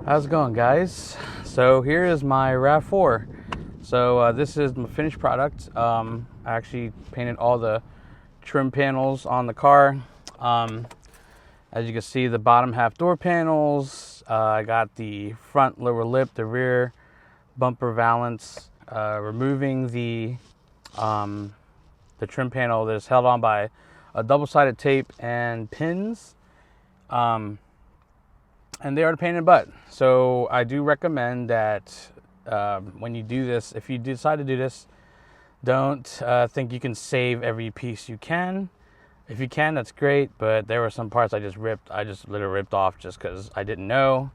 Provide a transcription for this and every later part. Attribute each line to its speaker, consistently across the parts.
Speaker 1: How's it going, guys? So here is my RAV4. So this is my finished product. I actually painted all the trim panels on the car. As you can see, the bottom half door panels. I got the front lower lip, the rear bumper valance. Removing the trim panel that is held on by a double-sided tape and pins. And they are the pain in the butt. So I do recommend that when you do this, if you decide to do this, don't think you can save every piece you can. If you can, that's great, but there were some parts I just literally ripped off just because I didn't know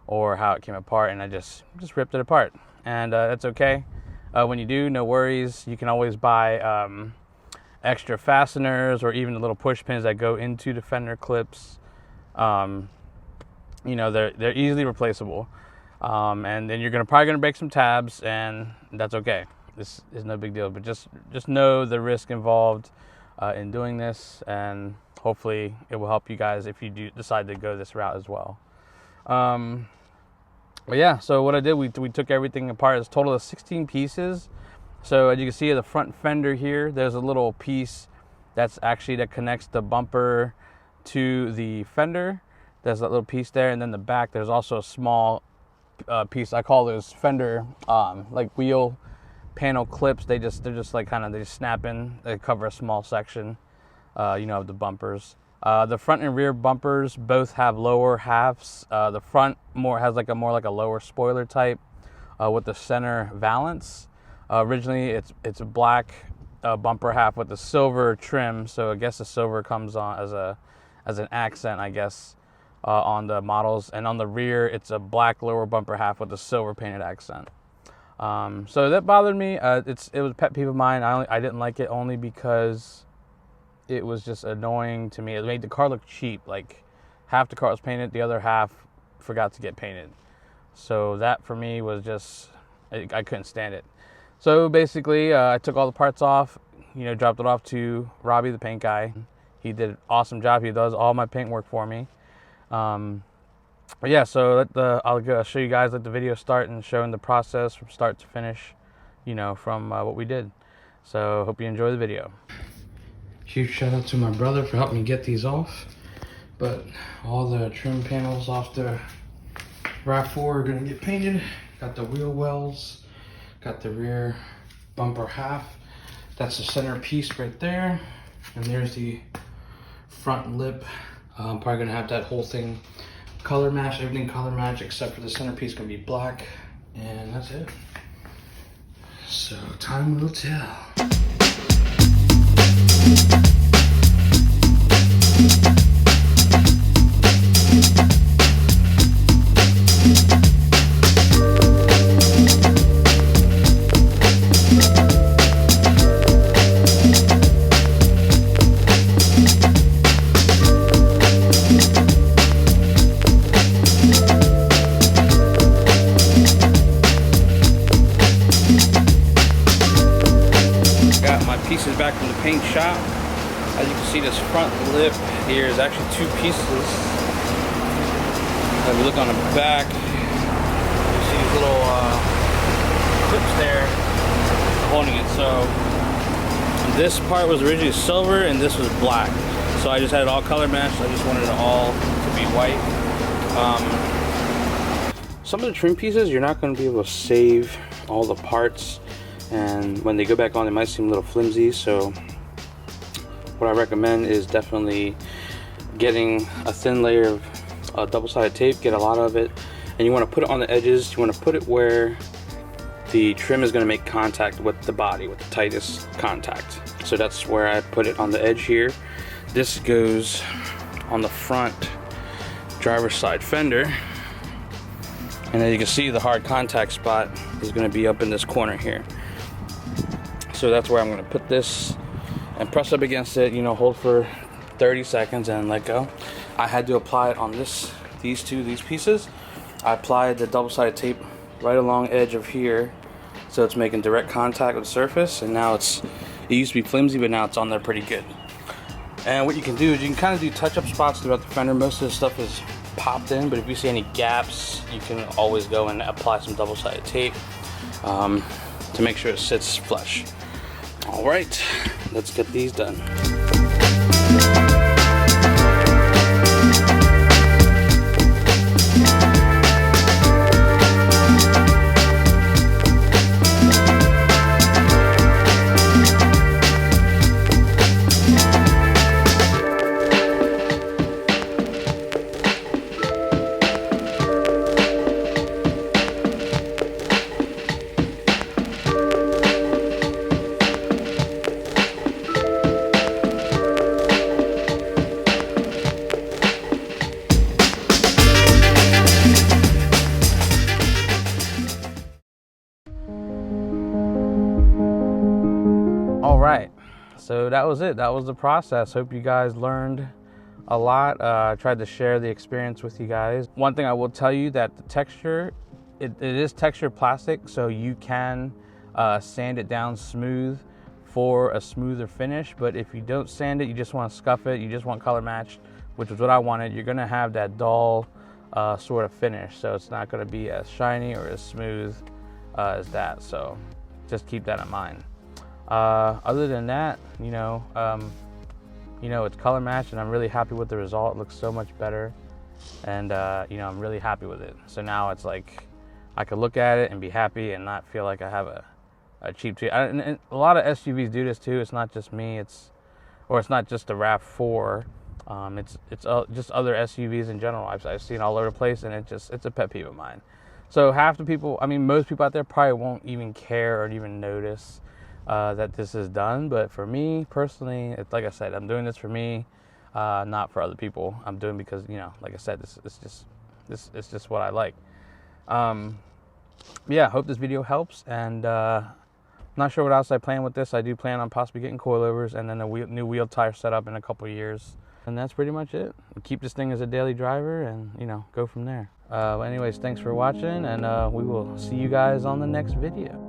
Speaker 1: or how it came apart, and I just ripped it apart. And that's okay. When you do, no worries. You can always buy extra fasteners or even the little push pins that go into the fender clips. You know, they're easily replaceable, and then you're probably gonna break some tabs, and that's okay. This is no big deal, but just know the risk involved in doing this, and hopefully it will help you guys if you do decide to go this route as well. But yeah, so what I did, we took everything apart. It's a total of 16 pieces. So as you can see, at the front fender here, there's a little piece that connects the bumper to the fender. There's that little piece there, and then the back there's also a small piece. I call those fender like wheel panel clips. They're just like they just snap in. They cover a small section, of the bumpers. The front and rear bumpers both have lower halves. The front has more like a lower spoiler type with the center valance. Originally it's a black bumper half with the silver trim. So I guess the silver comes on as an accent, I guess. On the models, and on the rear it's a black lower bumper half with a silver painted accent. So that bothered me. It was a pet peeve of mine. I didn't like it only because it was just annoying to me. It made the car look cheap. Like half the car was painted, the other half forgot to get painted. So that for me was just, I couldn't stand it. So basically I took all the parts off, dropped it off to Robbie, the paint guy. He did an awesome job. He does all my paint work for me. But yeah, so I'll show you guys, let the video start and showing the process from start to finish, from what we did. So hope you enjoy the video. Huge shout out to my brother for helping me get these off. But all the trim panels off the RAV4 are gonna get painted. Got the wheel wells, got the rear bumper half. That's the center piece right there. And there's the front lip. I'm probably gonna have that whole thing color match, everything color match except for the centerpiece gonna be black, and that's it. So time will tell. Pieces back from the paint shop. As you can see, this front lip here is actually two pieces. If you look on the back, you see these little clips there holding it. So this part was originally silver and this was black. So I just had it all color matched. I just wanted it all to be white. Some of the trim pieces, you're not going to be able to save all the parts. And when they go back on, they might seem a little flimsy. So what I recommend is definitely getting a thin layer of double-sided tape, get a lot of it, and you want to put it on the edges. You want to put it where the trim is going to make contact with the body, with the tightest contact. So that's where I put it on the edge here. This goes on the front driver's side fender, and as you can see, the hard contact spot is going to be up in this corner here. So that's where I'm going to put this and press up against it, hold for 30 seconds and let go. I had to apply it on these pieces. I applied the double-sided tape right along edge of here, so it's making direct contact with the surface, and now it used to be flimsy, but now it's on there pretty good. And what you can do is you can kind of do touch-up spots throughout the fender. Most of this stuff is popped in, but if you see any gaps, you can always go and apply some double-sided tape to make sure it sits flush. All right, let's get these done. All right, so that was it. That was the process. Hope you guys learned a lot. I tried to share the experience with you guys. One thing I will tell you, that the texture, it is textured plastic, so you can sand it down smooth for a smoother finish. But if you don't sand it, you just want to scuff it, you just want color matched, which is what I wanted, you're gonna have that dull sort of finish. So it's not gonna be as shiny or as smooth as that. So just keep that in mind. Other than that, it's color matched, and I'm really happy with the result. It looks so much better, and I'm really happy with it. So now it's like I could look at it and be happy and not feel like I have a cheap tweak. And a lot of SUVs do this too. It's not just me. It's not just the RAV4. It's just other SUVs in general. I've seen all over the place, and it's a pet peeve of mine. So half the people, most people out there probably won't even care or even notice that this is done. But for me personally, it's like I said, I'm doing this for me, not for other people. I'm doing because, like I said, this is just what I like. Yeah, I hope this video helps, and not sure what else I plan with this. I do plan on possibly getting coilovers and then a new wheel tire setup in a couple of years. And that's pretty much it. Keep this thing as a daily driver and, go from there. Anyways, thanks for watching, and we will see you guys on the next video.